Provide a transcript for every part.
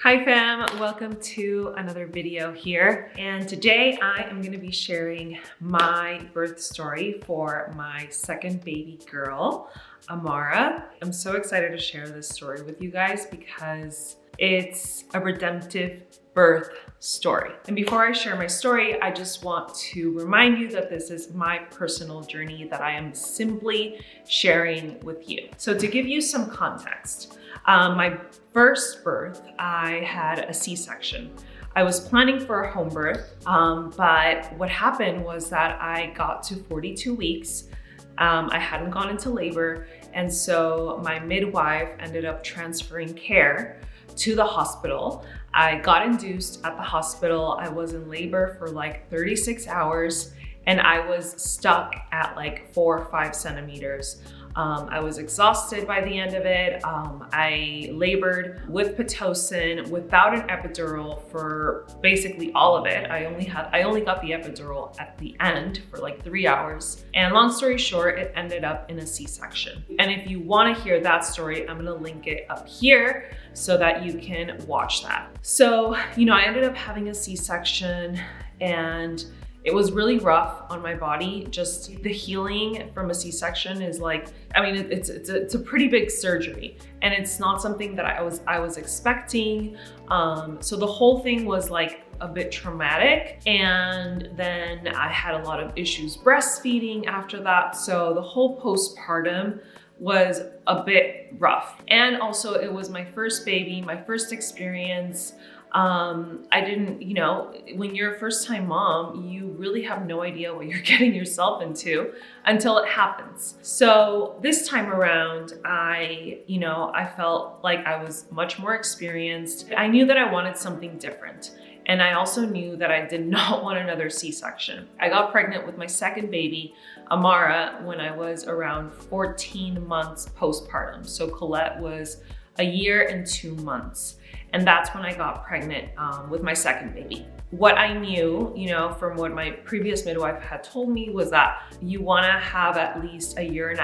Hi fam, welcome to another video here. And today I am going to be sharing my birth story for my second baby girl, Amara. I'm so excited to share this story with you guys because it's a redemptive birth story. And before I share my story, I just want to remind you that this is my personal journey that I am simply sharing with you. So to give you some context, my first birth, I had a C-section. I was planning for a home birth, but what happened was that I got to 42 weeks. I hadn't gone into labor, and so my midwife ended up transferring care to the hospital. I got induced at the hospital. I was in labor for like 36 hours, and I was stuck at like 4 or 5 centimeters. I was exhausted by the end of it. I labored with Pitocin without an epidural for basically all of it. I only got the epidural at the end for like 3 hours. And long story short, it ended up in a C-section. And if you want to hear that story, I'm gonna link it up here so that you can watch that. So, I ended up having a C-section, and it was really rough on my body. Just the healing from a C-section is like, it's a pretty big surgery, and it's not something that I was expecting. So the whole thing was like a bit traumatic, and then I had a lot of issues breastfeeding after that. So the whole postpartum was a bit rough. And also it was my first baby, my first experience. I didn't, when you're a first time mom, you really have no idea what you're getting yourself into until it happens. So this time around, I felt like I was much more experienced. I knew that I wanted something different. And I also knew that I did not want another C-section. I got pregnant with my second baby, Amara, when I was around 14 months postpartum. So Colette was a year and 2 months. And that's when I got pregnant with my second baby. What I knew, from what my previous midwife had told me, was that you wanna have at least 1.5 years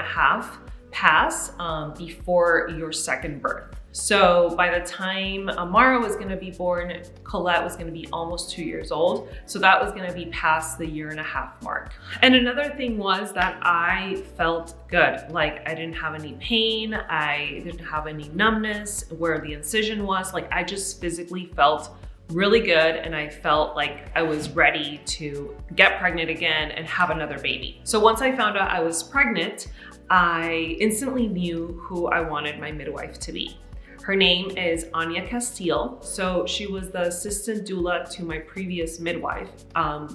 pass before your second birth. So by the time Amara was gonna be born, Colette was gonna be almost 2 years old. So that was gonna be past the 1.5 year mark. And another thing was that I felt good. Like I didn't have any pain. I didn't have any numbness where the incision was. Like I just physically felt really good, and I felt like I was ready to get pregnant again and have another baby. So once I found out I was pregnant, I instantly knew who I wanted my midwife to be. Her name is Anya Castile. So she was the assistant doula to my previous midwife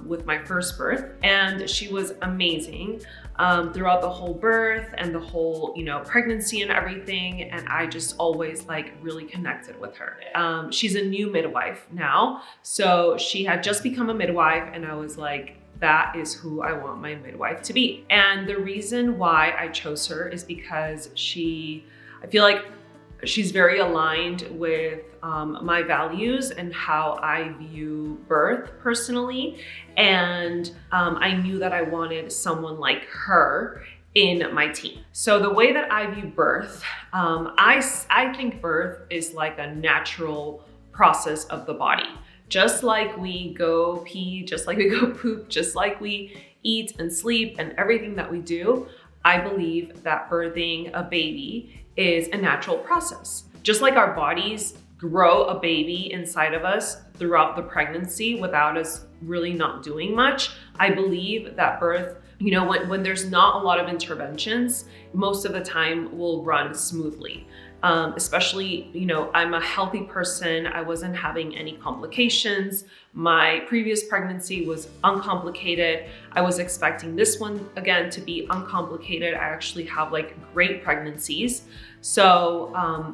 with my first birth. And she was amazing throughout the whole birth and the whole, pregnancy and everything. And I just always really connected with her. She's a new midwife now. So she had just become a midwife, and I was like, that is who I want my midwife to be. And the reason why I chose her is because I feel like she's very aligned with my values and how I view birth personally. And I knew that I wanted someone like her in my team. So the way that I view birth, I think birth is like a natural process of the body. Just like we go pee, just like we go poop, just like we eat and sleep and everything that we do, I believe that birthing a baby is a natural process. Just like our bodies grow a baby inside of us throughout the pregnancy without us really not doing much, I believe that birth, when there's not a lot of interventions, most of the time will run smoothly. Especially, I'm a healthy person. I wasn't having any complications. My previous pregnancy was uncomplicated. I was expecting this one again to be uncomplicated. I actually have great pregnancies. So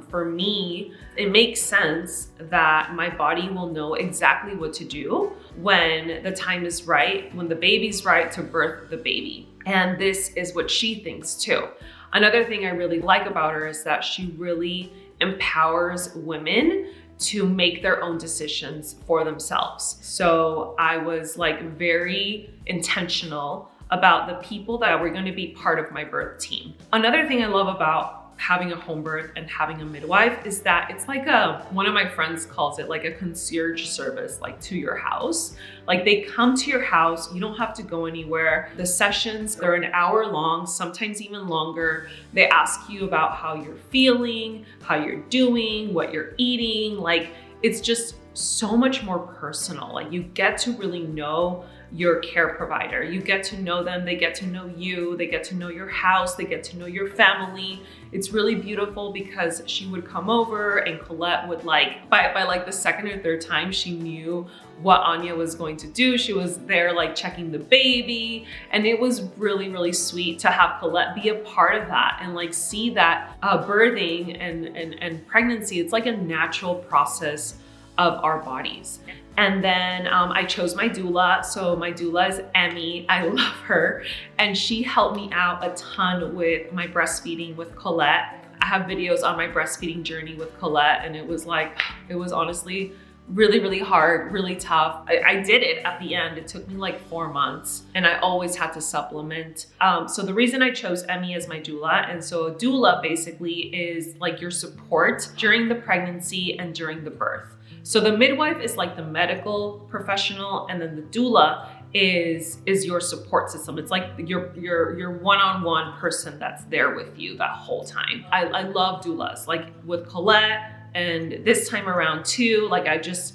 for me, it makes sense that my body will know exactly what to do when the time is right, when the baby's right to birth the baby. And this is what she thinks too. Another thing I really like about her is that she really empowers women to make their own decisions for themselves. So I was very intentional about the people that were going to be part of my birth team. Another thing I love about having a home birth and having a midwife is that it's like one of my friends calls it like a concierge service, like to your house. Like they come to your house, you don't have to go anywhere. The sessions, they're an hour long, sometimes even longer. They ask you about how you're feeling, how you're doing, what you're eating. Like it's just so much more personal. Like you get to really know your care provider. You get to know them, they get to know you, they get to know your house, they get to know your family. It's really beautiful because she would come over and Colette would like, by like the second or third time, she knew what Anya was going to do. She was there like checking the baby. And it was really, really sweet to have Colette be a part of that and like see that birthing and pregnancy, it's like a natural process of our bodies. And then I chose my doula. So my doula is Emmy. I love her. And she helped me out a ton with my breastfeeding with Colette. I have videos on my breastfeeding journey with Colette. And it was honestly really, really hard, really tough. I did it at the end. It took me like 4 months and I always had to supplement. So the reason I chose Emmy as my doula, and so a doula basically is like your support during the pregnancy and during the birth. So the midwife is like the medical professional, and then the doula is your support system. It's like your one-on-one person that's there with you that whole time. I love doulas, like with Colette, and this time around too, like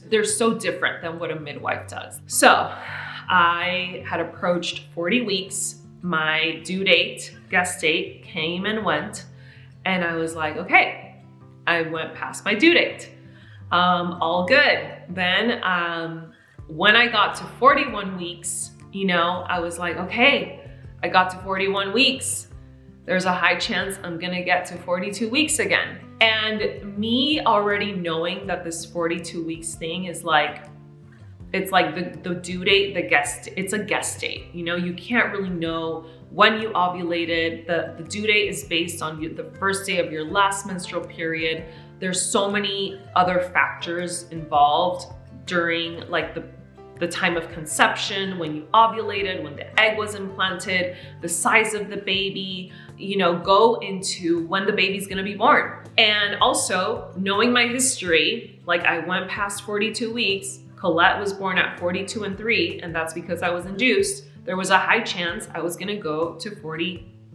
they're so different than what a midwife does. So I had approached 40 weeks. My due date, guest date came and went, and I was like, okay, I went past my due date. All good. Then when I got to 41 weeks, I was like, okay, I got to 41 weeks. There's a high chance I'm gonna get to 42 weeks again. And me already knowing that this 42 weeks thing is like, it's like the due date, it's a guest date. You can't really know when you ovulated. The due date is based on the first day of your last menstrual period. There's so many other factors involved during like the time of conception, when you ovulated, when the egg was implanted, the size of the baby, go into when the baby's gonna be born. And also knowing my history, like I went past 42 weeks, Colette was born at 42 and 3, and that's because I was induced. There was a high chance I was gonna go to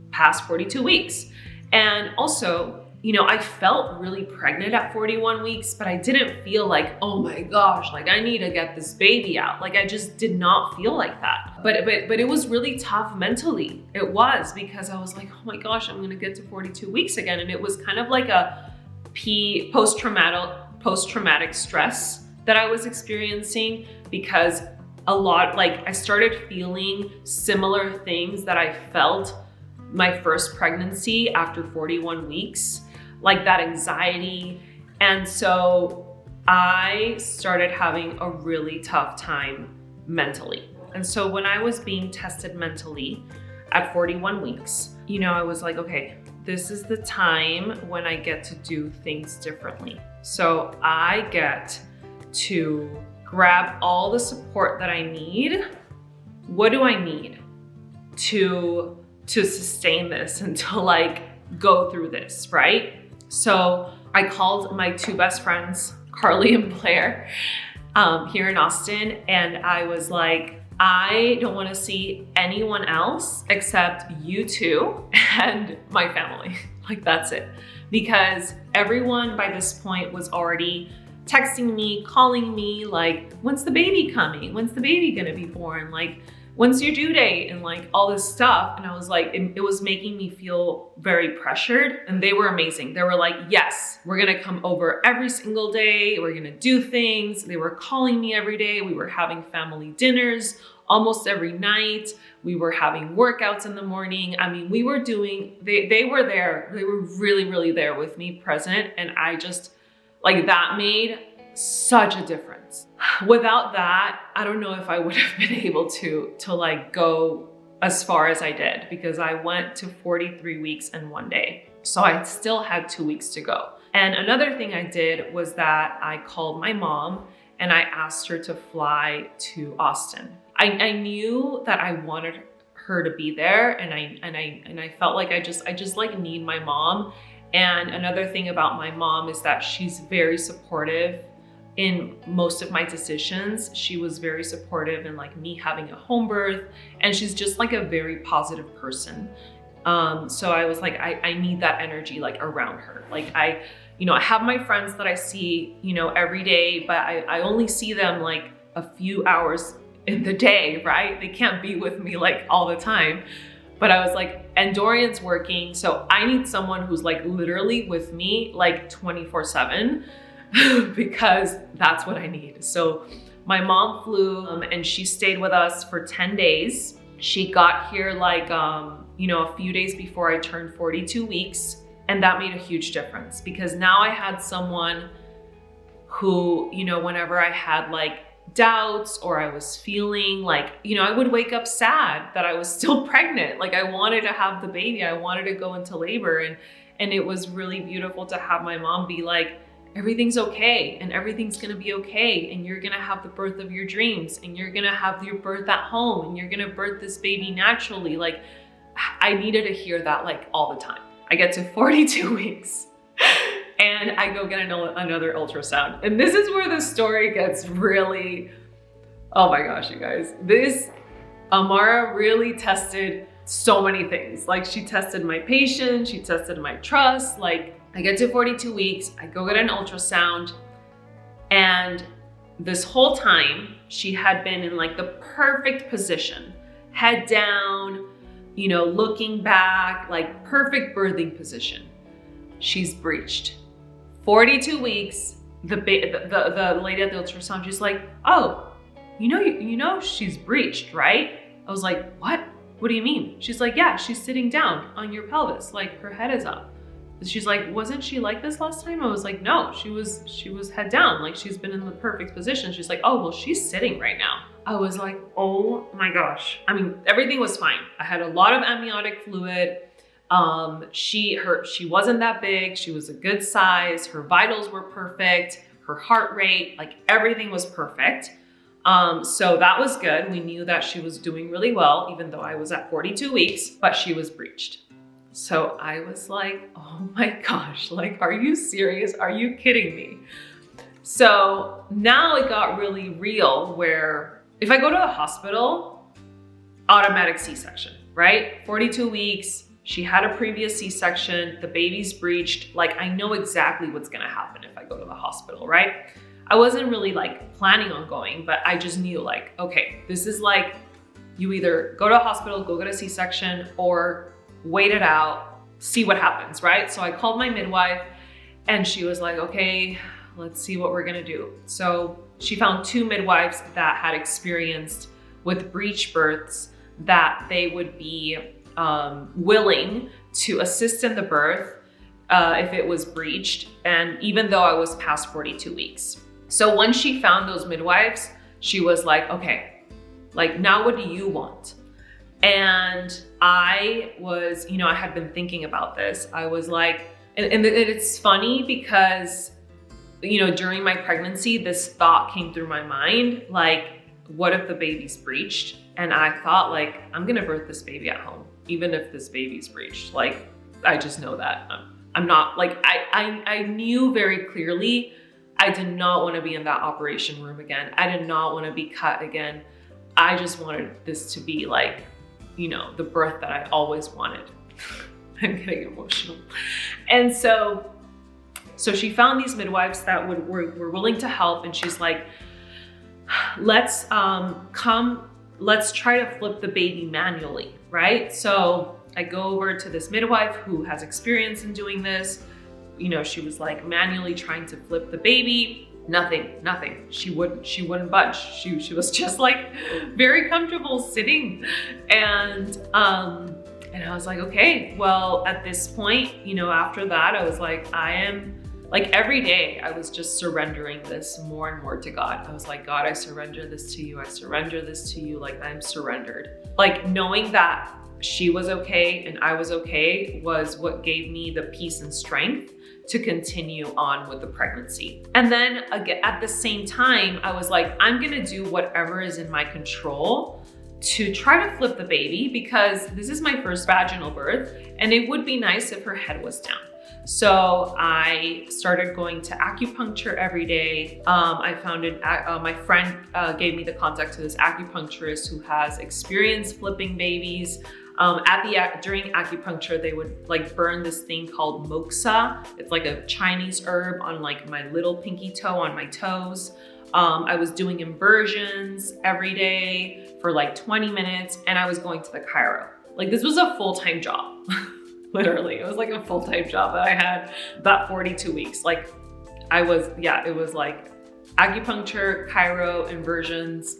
past 42 weeks. And also, I felt really pregnant at 41 weeks, but I didn't feel like, oh my gosh, like I need to get this baby out. Like I just did not feel like that. But it was really tough mentally. It was, because I was like, oh my gosh, I'm gonna get to 42 weeks again. And it was kind of like a post-traumatic stress that I was experiencing, because I started feeling similar things that I felt my first pregnancy after 41 weeks. Like that anxiety. And so I started having a really tough time mentally. And so when I was being tested mentally at 41 weeks, I was like, okay, this is the time when I get to do things differently. So I get to grab all the support that I need. What do I need to sustain this and to like go through this, right? So I called my 2 best friends, Carly and Blair, here in Austin. And I was like, I don't want to see anyone else except you 2 and my family. Like that's it. Because everyone by this point was already texting me, calling me, like, when's the baby coming? When's the baby gonna be born? Like, when's your due date? And like all this stuff. And I was like, it was making me feel very pressured. And they were amazing. They were like, yes, we're gonna come over every single day. We're gonna do things. They were calling me every day. We were having family dinners almost every night. We were having workouts in the morning. I mean, they were there. They were really, really there with me, present. And I just, like, that made such a difference. Without that, I don't know if I would have been able to like go as far as I did, because I went to 43 weeks and 1 day. So I still had 2 weeks to go. And another thing I did was that I called my mom and I asked her to fly to Austin. I knew that I wanted her to be there, and I felt like I just like need my mom. And another thing about my mom is that she's very supportive in most of my decisions. She was very supportive in like me having a home birth, and she's just like a very positive person. So I was like, I need that energy like around her. Like I have my friends that I see, every day, but I only see them like a few hours in the day, right? They can't be with me like all the time. But I was like, and Dorian's working, so I need someone who's like literally with me like 24/7 because that's what I need. So my mom flew and she stayed with us for 10 days. She got here like, a few days before I turned 42 weeks. And that made a huge difference because now I had someone who, whenever I had like doubts or I was feeling like, I would wake up sad that I was still pregnant. Like I wanted to have the baby. I wanted to go into labor. And it was really beautiful to have my mom be like, everything's okay and everything's gonna be okay. And you're gonna have the birth of your dreams and you're gonna have your birth at home and you're gonna birth this baby naturally. Like I needed to hear that like all the time. I get to 42 weeks and I go get another ultrasound. And this is where the story gets really, oh my gosh, you guys. Amara really tested so many things. Like she tested my patience, she tested my trust. Like I get to 42 weeks, I go get an ultrasound, and this whole time she had been in like the perfect position, head down, looking back, like perfect birthing position. She's breached. 42 weeks, the lady at the ultrasound, she's like, oh, she's breached, right? I was like, what? What do you mean? She's like, yeah, she's sitting down on your pelvis, like her head is up. She's like, wasn't she like this last time? I was like, no, she was head down, like she's been in the perfect position. She's like, oh, well, she's sitting right now. I was like, oh my gosh. I mean, everything was fine. I had a lot of amniotic fluid. She wasn't that big. She was a good size. Her vitals were perfect. Her heart rate, like everything was perfect. So that was good. We knew that she was doing really well, even though I was at 42 weeks, but she was breached. So I was like, oh my gosh, like, are you serious? Are you kidding me? So now it got really real where if I go to the hospital, automatic C-section, right? 42 weeks, she had a previous C-section, the baby's breached. Like I know exactly what's gonna happen if I go to the hospital, right? I wasn't really like planning on going, but I just knew like, okay, this is like, you either go to a hospital, go get a C-section, or wait it out, see what happens, right? So I called my midwife and she was like, okay, let's see what we're gonna do. So she found 2 midwives that had experienced with breech births that they would be willing to assist in the birth if it was breached, and even though I was past 42 weeks. So when she found those midwives, she was like, okay, like now what do you want? And I was, I had been thinking about this. I was like, and it's funny because, during my pregnancy, this thought came through my mind, like, what if the baby's breached? And I thought like, I'm gonna birth this baby at home, even if this baby's breached. Like, I just know that I'm not like, I knew very clearly, I did not want to be in that operation room again. I did not want to be cut again. I just wanted this to be like, the birth that I always wanted. I'm getting emotional. And so she found these midwives that were willing to help. And she's like, let's try to flip the baby manually, right? So I go over to this midwife who has experience in doing this. She was like manually trying to flip the baby. Nothing. She wouldn't budge. She was just like very comfortable sitting. And I was like, okay, well, at this point, after that, I was like, I am like every day I was just surrendering this more and more to God. I was like, God, I surrender this to you. I surrender this to you. Like I'm surrendered. Like knowing that she was okay and I was okay was what gave me the peace and strength to continue on with the pregnancy. And then again, at the same time, I was like, I'm gonna do whatever is in my control to try to flip the baby because this is my first vaginal birth and it would be nice if her head was down. So I started going to acupuncture every day. I found my friend gave me the contact to this acupuncturist who has experience flipping babies. During acupuncture, they would like burn this thing called moxa. It's like a Chinese herb on like my little pinky toe on my toes. I was doing inversions every day for like 20 minutes, and I was going to the chiro. Like, this was a full-time job. Literally, it was like a full-time job that I had about 42 weeks. Like it was like acupuncture, chiro, inversions,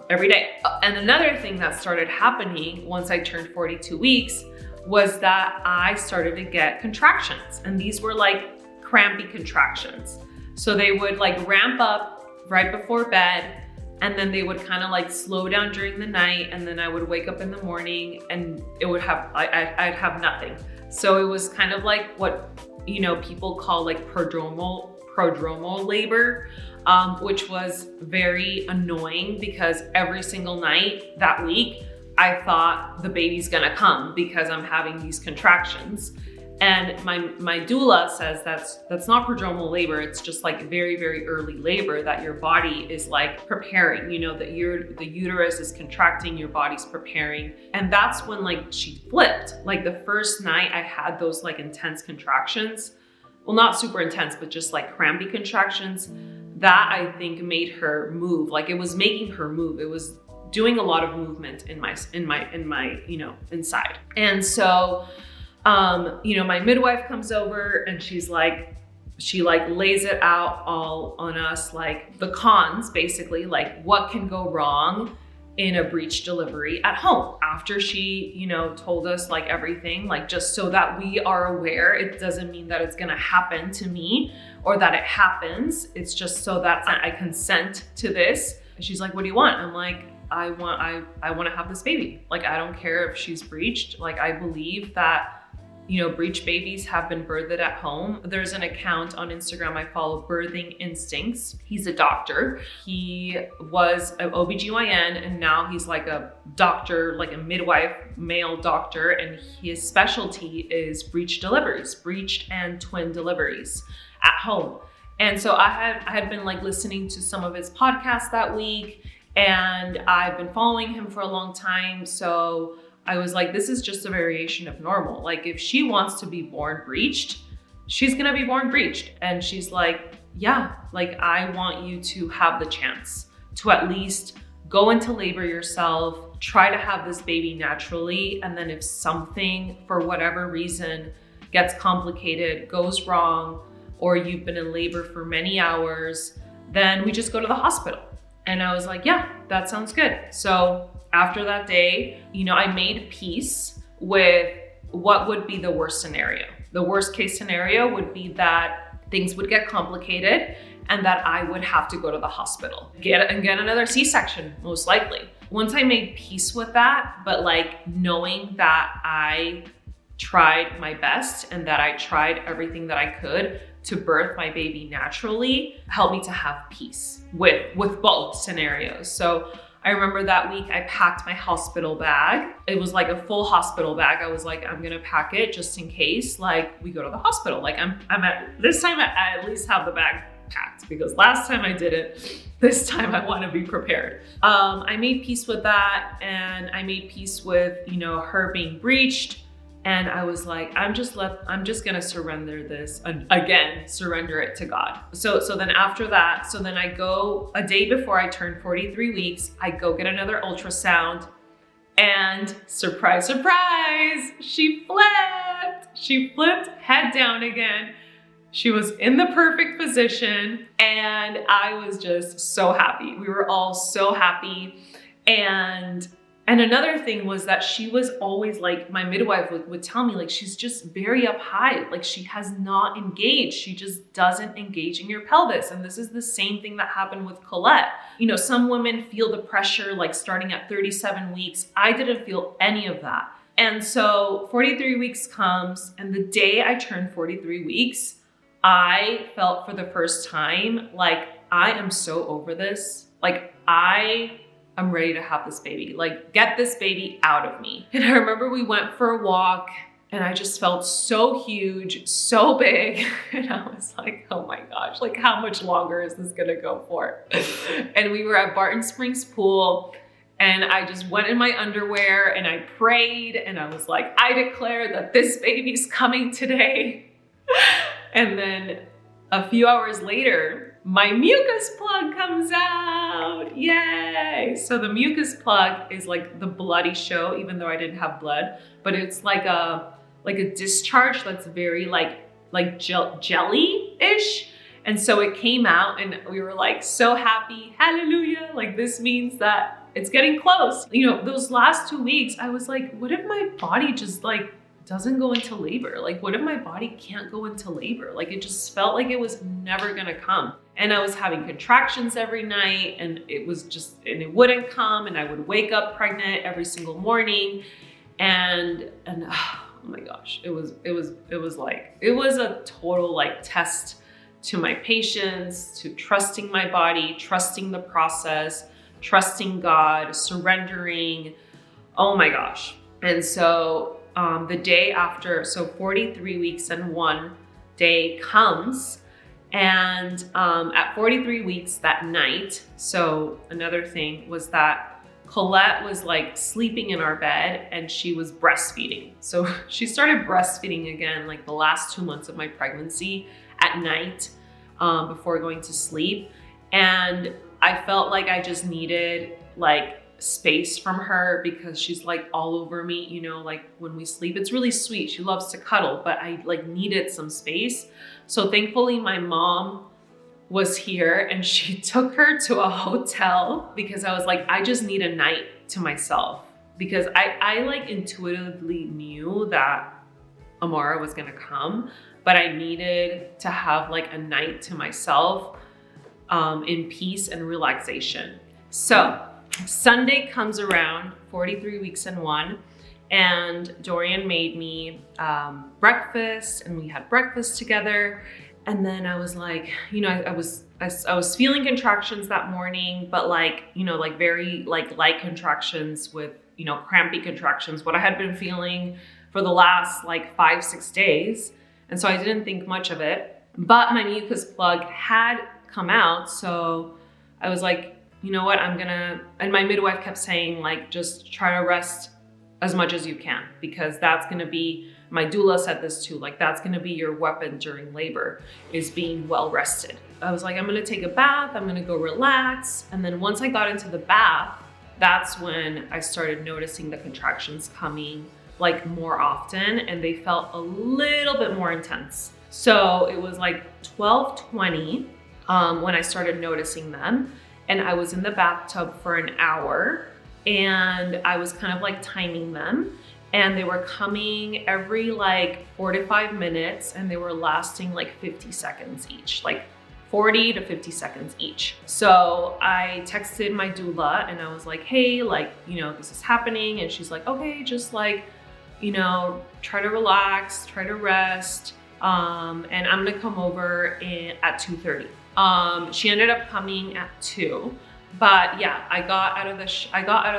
every day. And another thing that started happening once I turned 42 weeks was that I started to get contractions, and these were like crampy contractions. So they would like ramp up right before bed, and then they would kind of like slow down during the night, and then I would wake up in the morning and it would have, I'd have nothing. So it was kind of like what, people call like prodromal labor, which was very annoying because every single night that week, I thought the baby's gonna come because I'm having these contractions. And my doula says that's not prodromal labor. It's just like very, very early labor that your body is like preparing, that the uterus is contracting, your body's preparing. And that's when like she flipped. Like the first night I had those like intense contractions. Well, not super intense, but just like crampy contractions. That I think made her move. Like it was making her move. It was doing a lot of movement in my inside. And so my midwife comes over and she lays it out all on us, like the cons, basically, like what can go wrong in a breech delivery at home. After she, told us like everything, like just so that we are aware. It doesn't mean that it's gonna happen to me or that it happens. It's just so that I consent to this. And she's like, what do you want? I'm like, I want to have this baby. Like, I don't care if she's breeched. Like, I believe that breech babies have been birthed at home. There's an account on Instagram I follow, Birthing Instincts. He's a doctor. He was an OBGYN and now he's like a doctor, like a midwife, male doctor. And his specialty is breech deliveries, breeched and twin deliveries at home. And so I had been like listening to some of his podcasts that week, and I've been following him for a long time. So I was like, this is just a variation of normal. Like if she wants to be born breeched, she's gonna be born breeched. And she's like, yeah, like I want you to have the chance to at least go into labor yourself, try to have this baby naturally. And then if something, for whatever reason, gets complicated, goes wrong, or you've been in labor for many hours, then we just go to the hospital. And I was like, yeah, that sounds good. So after that day, I made peace with what would be the worst scenario. The worst case scenario would be that things would get complicated and that I would have to go to the hospital, get another C-section, most likely. Once I made peace with that, but like knowing that I tried my best and that I tried everything that I could to birth my baby naturally, helped me to have peace with both scenarios. So I remember that week I packed my hospital bag. It was like a full hospital bag. I was like, I'm gonna pack it just in case like we go to the hospital. Like this time I at least have the bag packed, because last time I did it, this time I want to be prepared. I made peace with that, and I made peace with, her being breached. And I was like, I'm just gonna surrender this, and again, surrender it to God. So then after that, then I go a day before I turn 43 weeks, I go get another ultrasound, and surprise, surprise, she flipped head down again. She was in the perfect position, and I was just so happy. We were all so happy. And another thing was that she was always like, my midwife would tell me, like, she's just very up high. Like, she has not engaged. She just doesn't engage in your pelvis. And this is the same thing that happened with Colette. Some women feel the pressure, like starting at 37 weeks. I didn't feel any of that. And so 43 weeks comes, and the day I turned 43 weeks, I felt for the first time, like, I am so over this. Like, I'm ready to have this baby. Like, get this baby out of me. And I remember we went for a walk, And I just felt so huge, so big. And I was like, oh my gosh, like how much longer is this gonna go for? And we were at Barton Springs Pool, and I just went in my underwear and I prayed and I was like, I declare that this baby's coming today. And then a few hours later, my mucus plug comes out. Yay! So the mucus plug is like the bloody show, even though I didn't have blood, but it's like a discharge that's very like jelly-ish. And so it came out and we were like so happy, hallelujah. Like this means that it's getting close. You know, those last 2 weeks, I was like, what if my body just like doesn't go into labor? Like, what if my body can't go into labor? Like, it just felt like it was never gonna come. And I was having contractions every night, and it wouldn't come, and I would wake up pregnant every single morning. And oh my gosh, it was a total like test to my patience, to trusting my body, trusting the process, trusting God, surrendering. Oh my gosh. And so the day after, so 43 weeks and 1 day comes, and at 43 weeks that night, so another thing was that Colette was like sleeping in our bed and she was breastfeeding. So she started breastfeeding again, like the last 2 months of my pregnancy at night before going to sleep. And I felt like I just needed like space from her because she's like all over me, you know, like when we sleep, it's really sweet. She loves to cuddle, but I like needed some space. So thankfully my mom was here and she took her to a hotel because I was like, I just need a night to myself, because I like intuitively knew that Amara was gonna come, but I needed to have like a night to myself in peace and relaxation. So Sunday comes around, 43 weeks and 1, and Dorian made me breakfast, and we had breakfast together. And then I was like, you know, I was feeling contractions that morning, but like, you know, like very like light contractions with, you know, crampy contractions, what I had been feeling for the last like 5-6 days. And so I didn't think much of it, but my mucus plug had come out. So I was like, you know what, and my midwife kept saying like, just try to rest as much as you can, because that's gonna be, my doula said this too, like that's gonna be your weapon during labor, is being well rested. I was like, I'm gonna take a bath, I'm gonna go relax. And then once I got into the bath, that's when I started noticing the contractions coming like more often, and they felt a little bit more intense. So it was like 12:20 when I started noticing them. And I was in the bathtub for an hour, and I was kind of like timing them, and they were coming every like 4 to 5 minutes, and they were lasting like 50 seconds each, like 40 to 50 seconds each. So I texted my doula and I was like, hey, like, you know, this is happening. And she's like, okay, just like, you know, try to relax, try to rest. And I'm gonna come over at 2:30. She ended up coming at 2, but yeah, I got out of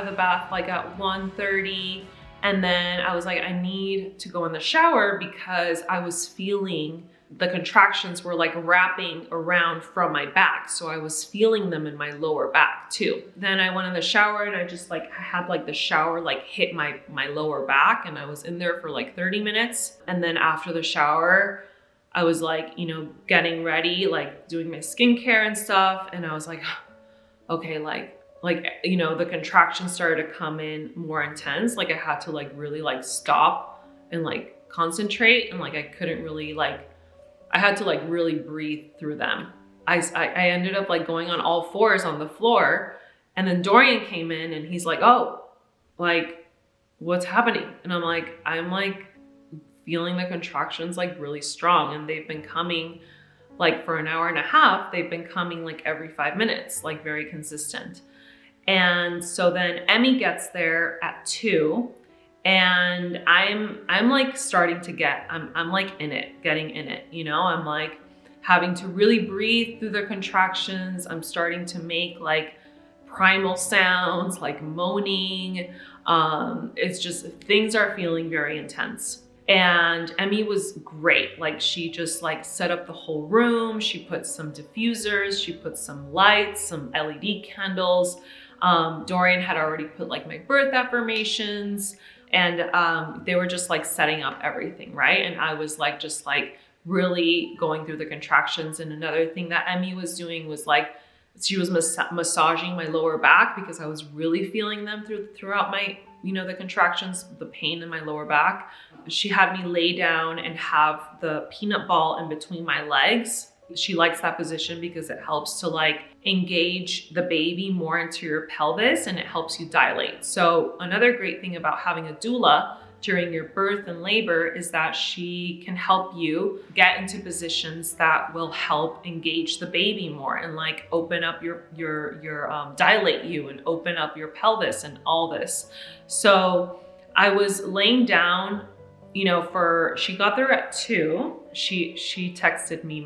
the bath like at 1:30, and then I was like, I need to go in the shower because I was feeling the contractions were like wrapping around from my back. So I was feeling them in my lower back too. Then I went in the shower and I just like had like the shower like hit my lower back, and I was in there for like 30 minutes. And then after the shower, I was like, you know, getting ready, like doing my skincare and stuff. And I was like, okay, like, you know, the contractions started to come in more intense. Like I had to like really like stop and like concentrate. And like, I couldn't really like, I had to like really breathe through them. I ended up like going on all fours on the floor. And then Dorian came in and he's like, oh, like what's happening? And I'm like feeling the contractions like really strong, and they've been coming like for an hour and a half. They've been coming like every 5 minutes, like very consistent. And so then Emmy gets there at 2, and I'm like starting to I'm like in it, getting in it, you know, I'm like having to really breathe through the contractions. I'm starting to make like primal sounds, like moaning. It's just, things are feeling very intense. And Emmy was great. Like she just like set up the whole room. She put some diffusers, she put some lights, some LED candles. Dorian had already put like my birth affirmations, and they were just like setting up everything, right? And I was like, just like really going through the contractions. And another thing that Emmy was doing was like, she was massaging my lower back because I was really feeling them throughout my, the contractions, the pain in my lower back. She had me lay down and have the peanut ball in between my legs. She likes that position because it helps to like engage the baby more into your pelvis and it helps you dilate. So another great thing about having a doula during your birth and labor is that she can help you get into positions that will help engage the baby more and like open up your dilate you and open up your pelvis and all this. So I was laying down, she got there at 2. She texted me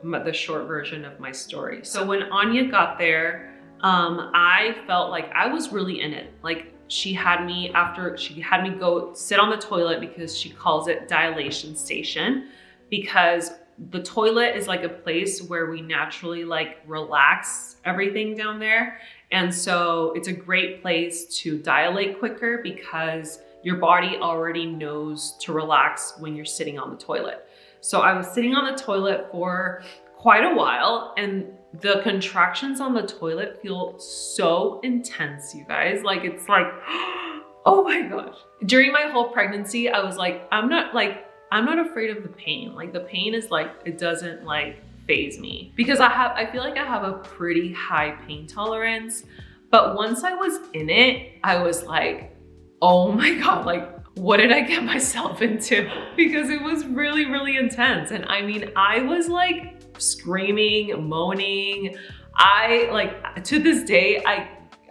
the short version of my story. So when Anya got there, I felt like I was really in it. Like she had me go sit on the toilet because she calls it dilation station, because the toilet is like a place where we naturally like relax everything down there. And so it's a great place to dilate quicker because your body already knows to relax when you're sitting on the toilet. So I was sitting on the toilet for quite a while, and the contractions on the toilet feel so intense, you guys. Like it's like, oh my gosh. During my whole pregnancy, I was like, I'm not afraid of the pain. Like the pain is like, it doesn't like faze me because I feel like I have a pretty high pain tolerance. But once I was in it, I was like, oh my God, like what did I get myself into? Because it was really, really intense. And I mean, I was like screaming, moaning. I like, to this day,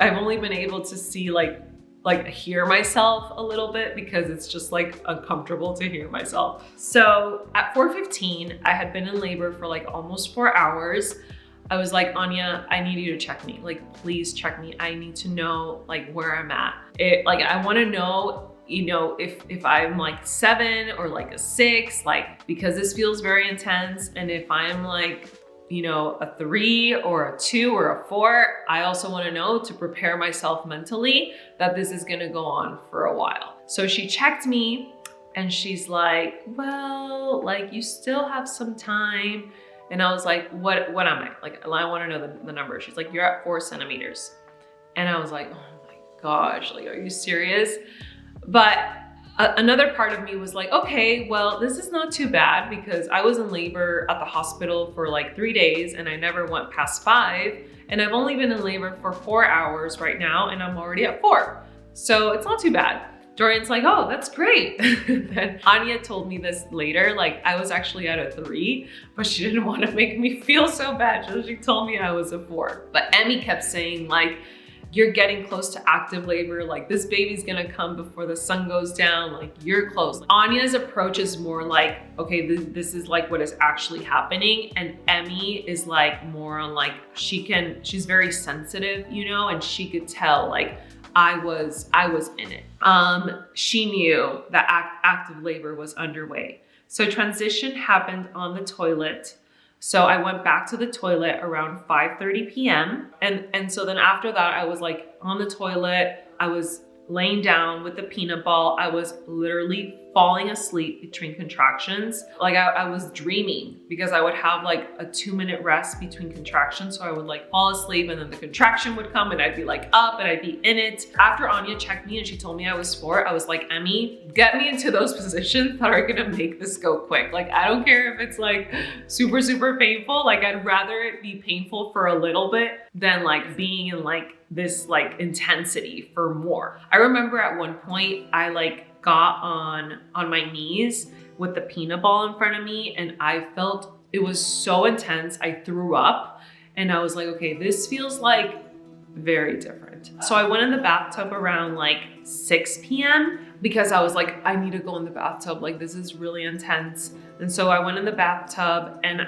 I've only been able to see like hear myself a little bit because it's just like uncomfortable to hear myself. So at 4:15, I had been in labor for like almost 4 hours. I was like, Anya, I need you to check me. Like, please check me. I need to know like where I'm at. I want to know, if I'm like 7 or like a 6, like, because this feels very intense. And if I'm like, a 3 or a 2 or a 4, I also want to know to prepare myself mentally that this is going to go on for a while. So she checked me and she's like, well, like you still have some time. And I was like, what am I? Like, I want to know the number. She's like, you're at 4 centimeters. And I was like, oh my gosh, like, are you serious? But another part of me was like, okay, well, this is not too bad because I was in labor at the hospital for like 3 days and I never went past 5. And I've only been in labor for 4 hours right now and I'm already at 4. So it's not too bad. Dorian's like, oh, that's great. Then Anya told me this later, like I was actually at a 3, but she didn't want to make me feel so bad. So she told me I was a 4. But Emmy kept saying like, you're getting close to active labor. Like this baby's gonna come before the sun goes down. Like you're close. Anya's approach is more like, okay, this is like what is actually happening. And Emmy is like more on like, she's very sensitive, and she could tell like, I was in it. She knew that active labor was underway. So transition happened on the toilet. So I went back to the toilet around 5:30 p.m. And so then after that, I was like on the toilet. I was laying down with the peanut ball. I was literally falling asleep between contractions. Like I was dreaming because I would have like a 2-minute rest between contractions. So I would like fall asleep and then the contraction would come and I'd be like up and I'd be in it. After Anya checked me and she told me I was 4, I was like, Emmy, get me into those positions that are gonna make this go quick. Like, I don't care if it's like super, super painful. Like I'd rather it be painful for a little bit than like being in like this like intensity for more. I remember at one point I like got on my knees with the peanut ball in front of me and I felt it was so intense. I threw up and I was like, okay, this feels like very different. So I went in the bathtub around like 6 p.m. because I was like, I need to go in the bathtub. Like this is really intense. And so I went in the bathtub and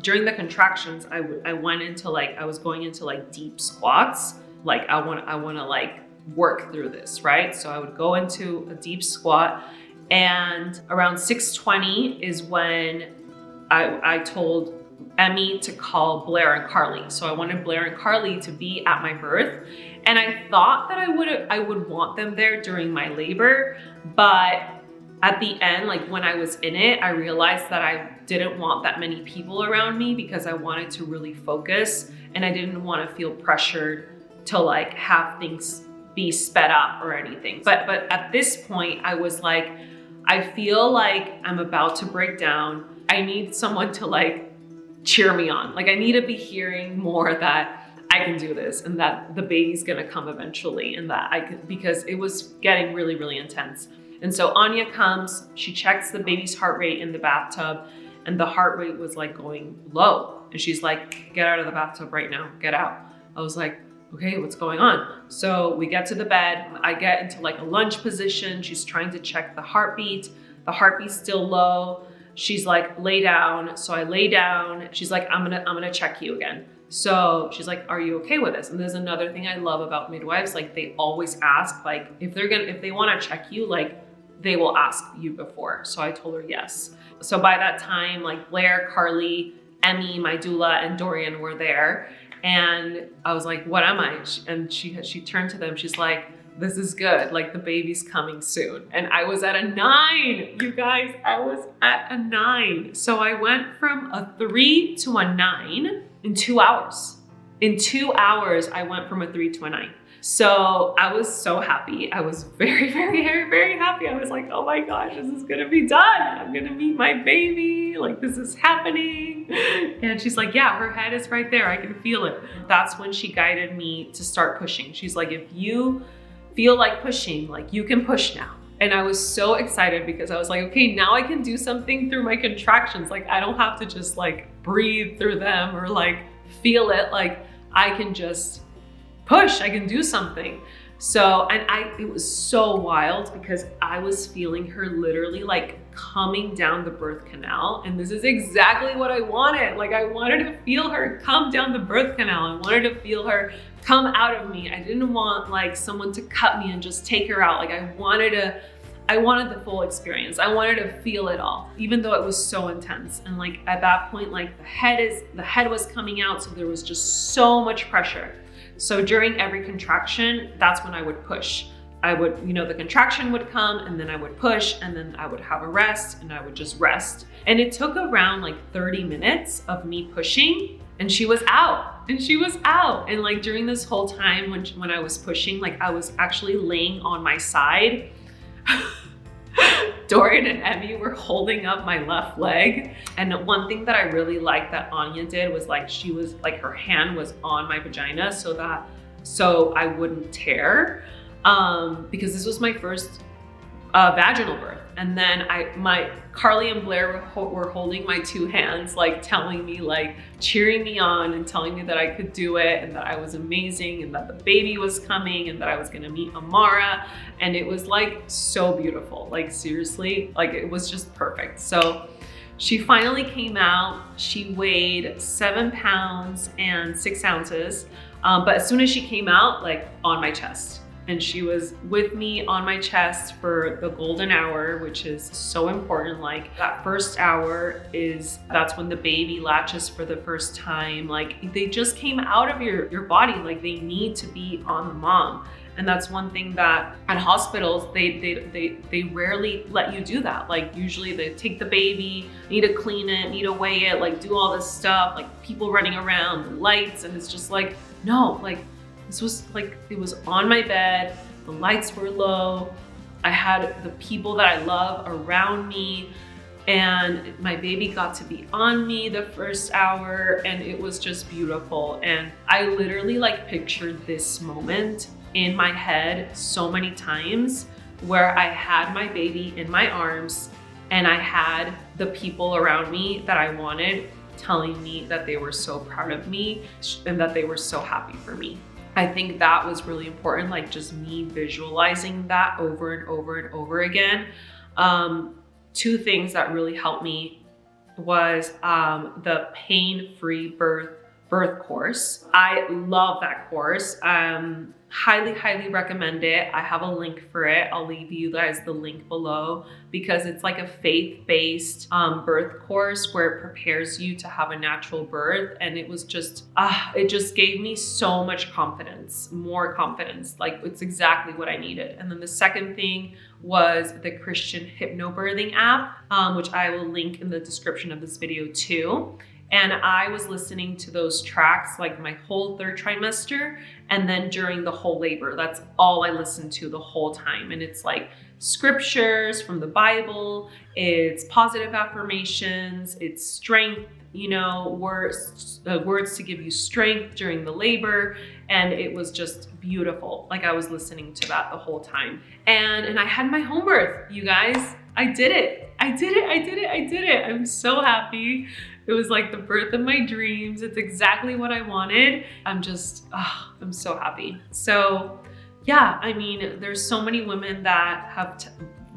during the contractions, I went into like, I was going into like deep squats. Like I want to like work through this, right? So I would go into a deep squat And around 6:20 is when I told Emmy to call Blair and Carly. So I wanted Blair and Carly to be at my birth. And I thought that I would want them there during my labor, but at the end, like when I was in it, I realized that I didn't want that many people around me because I wanted to really focus and I didn't want to feel pressured to like have things be sped up or anything. But at this point, I was like, I feel like I'm about to break down. I need someone to like cheer me on. Like I need to be hearing more that I can do this and that the baby's gonna come eventually and that I could, because it was getting really, really intense. And so Anya comes, she checks the baby's heart rate in the bathtub and the heart rate was like going low. And she's like, get out of the bathtub right now, get out. I was like, okay, what's going on? So we get to the bed, I get into like a lunge position. She's trying to check the heartbeat. The heartbeat's still low. She's like, lay down. So I lay down. She's like, I'm gonna check you again. So she's like, are you okay with this? And there's another thing I love about midwives. Like they always ask, like if they want to check you, like they will ask you before. So I told her yes. So by that time, like Blair, Carly, Emmy, my doula, and Dorian were there. And I was like, what am I? And she turned to them. She's like, this is good. Like the baby's coming soon. And I was at a 9, you guys, I was at a 9. So I went from a 3 to a 9 in 2 hours. In 2 hours, I went from a 3 to a 9. So I was so happy. I was very, very, very, very happy. I was like, oh my gosh, this is gonna be done. I'm gonna meet my baby. Like this is happening. And she's like, yeah, her head is right there. I can feel it. That's when she guided me to start pushing. She's like, if you feel like pushing, like you can push now. And I was so excited because I was like, okay, now I can do something through my contractions. Like I don't have to just like breathe through them or like feel it. Like I can just push, I can do something. So, and it was so wild because I was feeling her literally like coming down the birth canal. And this is exactly what I wanted. Like I wanted to feel her come down the birth canal. I wanted to feel her come out of me. I didn't want like someone to cut me and just take her out. Like I wanted the full experience. I wanted to feel it all, even though it was so intense. And like at that point, like the head was coming out. So there was just so much pressure. So during every contraction, that's when I would push. I would, the contraction would come and then I would push and then I would have a rest and I would just rest. And it took around like 30 minutes of me pushing and she was out And like during this whole time when I was pushing, like I was actually laying on my side. Dorian and Emmy were holding up my left leg. And one thing that I really liked that Anya did was like, she was like, her hand was on my vagina so I wouldn't tear. Because this was my first vaginal birth. And then Carly and Blair were holding my 2 hands, like telling me, like cheering me on and telling me that I could do it and that I was amazing and that the baby was coming and that I was gonna meet Amara. And it was like so beautiful, like seriously, like it was just perfect. So she finally came out. She weighed 7 pounds and 6 ounces. But as soon as she came out, like on my chest. And she was with me on my chest for the golden hour, which is so important. Like that first hour that's when the baby latches for the first time. Like they just came out of your body. Like they need to be on the mom. And that's one thing that at hospitals, they rarely let you do that. Like usually they take the baby, need to clean it, need to weigh it, like do all this stuff, like people running around, the lights. And it's just like, no, like, this was like, it was on my bed, the lights were low, I had the people that I love around me, and my baby got to be on me the first hour, and it was just beautiful. And I literally like pictured this moment in my head so many times where I had my baby in my arms and I had the people around me that I wanted telling me that they were so proud of me and that they were so happy for me. I think that was really important, like just me visualizing that over and over and over again. 2 things that really helped me was the pain-free birth course. I love that course. Highly, highly recommend it. I have a link for it. I'll leave you guys the link below because it's like a faith-based birth course where it prepares you to have a natural birth. And it was just, it just gave me so much confidence, more confidence. Like it's exactly what I needed. And then the second thing was the Christian hypnobirthing app, which I will link in the description of this video too. And I was listening to those tracks like my whole third trimester and then during the whole labor. That's all I listened to the whole time. And it's like scriptures from the Bible, it's positive affirmations, it's strength, you know, words to give you strength during the labor. And it was just beautiful. Like I was listening to that the whole time. And I had my home birth, you guys. I did it. I did it. I did it. I did it. I'm so happy. It was like the birth of my dreams. It's exactly what I wanted. I'm just, I'm so happy. So yeah, I mean, there's so many women that have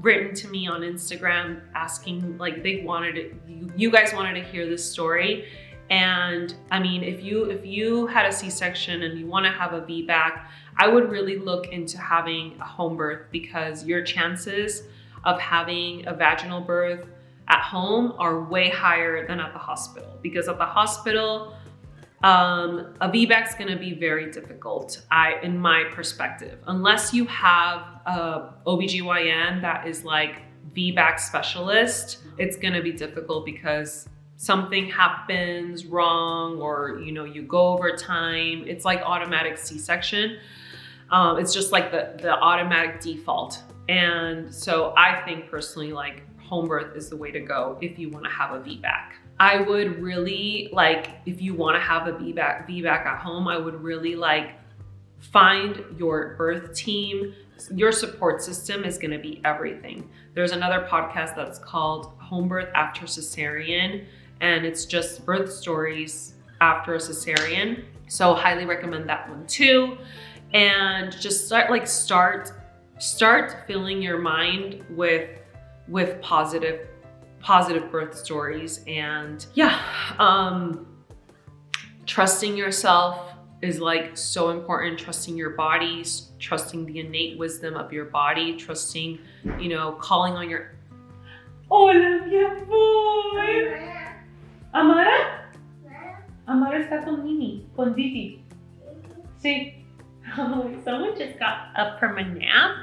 written to me on Instagram asking, like they wanted it, you guys wanted to hear this story. And I mean, if you had a C-section and you want to have a VBAC, I would really look into having a home birth because your chances of having a vaginal birth at home are way higher than at the hospital, because at the hospital, a VBAC is going to be very difficult, in my perspective, unless you have a OBGYN that is like VBAC specialist. It's going to be difficult because something happens wrong, or you know, you go over time. It's like automatic C-section. It's just like the automatic default. And so I think personally, like home birth is the way to go if you want to have a VBAC. I would really like, if you want to have a VBAC at home, I would really like find your birth team. Your support system is going to be everything. There's another podcast that's called Home Birth After Cesarean, and it's just birth stories after a cesarean. So highly recommend that one too. And just start filling your mind with positive birth stories. And yeah, trusting yourself is like so important. Trusting your bodies, trusting the innate wisdom of your body, trusting, you know, calling on your... Hola, mi amor. Amara? Amara está con Nini, con Didi. Sí. Oh, someone just got up from a nap.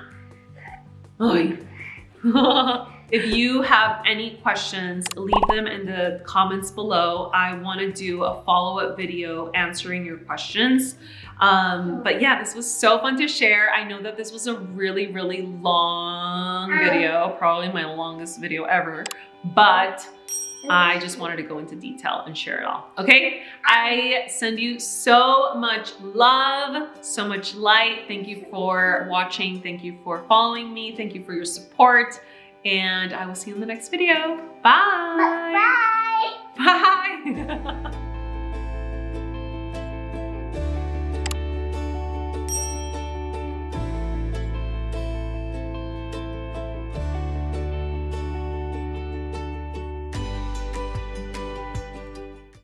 Oh. If you have any questions, leave them in the comments below. I want to do a follow-up video answering your questions. But yeah, this was so fun to share. I know that this was a really, really long video, probably my longest video ever, but I just wanted to go into detail and share it all. Okay, I send you so much love, so much light. Thank you for watching. Thank you for following me. Thank you for your support. And I will see you in the next video. Bye. Bye. Bye.